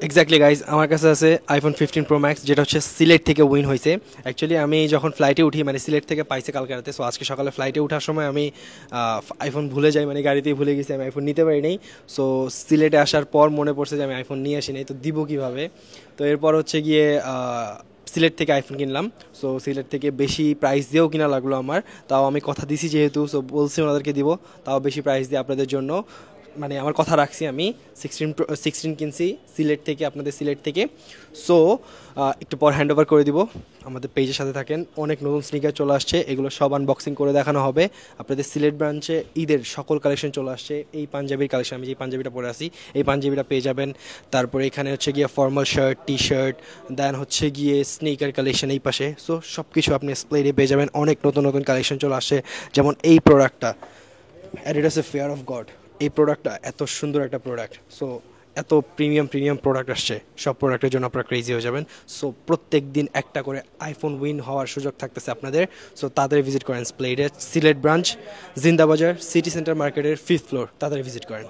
Exactly guys, আমার কাছে আছে আইফোন 15 Pro Max, যেটা হচ্ছে সিলেট থেকে উইন হয়েছে। অ্যাকচুয়ালি আমি যখন ফ্লাইটে উঠি, মানে সিলেট থেকে পাইছে কালকে রাতে, সো আজকে সকালে ফ্লাইটে ওঠার সময় আমি আইফোন ভুলে যাই, মানে গাড়িতেই ভুলে গেছি, আমি আইফোন নিতে পারি নাই। সো সিলেটে আসার পর মনে পড়ছে যে আমি আইফোন নিয়ে আসি নাই, তো দিব কীভাবে। তো এরপর হচ্ছে গিয়ে সিলেট থেকে আইফোন কিনলাম। সো সিলেট থেকে বেশি প্রাইস দিয়েও কিনা লাগলো আমার, তাও আমি কথা দিছি যেহেতু, সো বলছি ওনাদেরকে দিব, তাও বেশি প্রাইস দিয়ে আপনাদের জন্য, মানে আমার কথা রাখছি। আমি 16 কিনছি সিলেট থেকে, আপনাদের সিলেট থেকে। সো একটু পর হ্যান্ড ওভার করে দিব। আমাদের পেজের সাথে থাকেন, অনেক নতুন স্নিকার চলে আসছে, এগুলো সব আনবক্সিং করে দেখানো হবে। আপনাদের সিলেট ব্রাঞ্চে ঈদের সকল কালেকশন চলে আসছে। এই পাঞ্জাবির কালেকশন, আমি যে পাঞ্জাবিটা পরে আছি, এই পাঞ্জাবিটা পেয়ে যাবেন। তারপরে এখানে হচ্ছে গিয়ে ফর্মাল শার্ট, টি শার্ট, দেন হচ্ছে গিয়ে স্নিকার কালেকশন এই পাশে। সো সব কিছু আপনি স্প্লেডে পেয়ে যাবেন। অনেক নতুন নতুন কালেকশন চলে আসছে, যেমন এই প্রোডাক্টটা, অ্যাডিডাসের ফেয়ার অফ গড। এই প্রোডাক্টটা এত সুন্দর একটা প্রোডাক্ট। সো এত প্রিমিয়াম প্রোডাক্ট আসছে, সব প্রোডাক্টের জন্য আপনারা ক্রেজি হয়ে যাবেন। সো প্রত্যেক দিন একটা করে আইফোন উইন হওয়ার সুযোগ থাকতেছে আপনাদের। সো তাদের ভিজিট করেন স্প্লেডে, Sylhet branch, Zindabazar city centre মার্কেটের 5th ফ্লোর, তাদের ভিজিট করেন।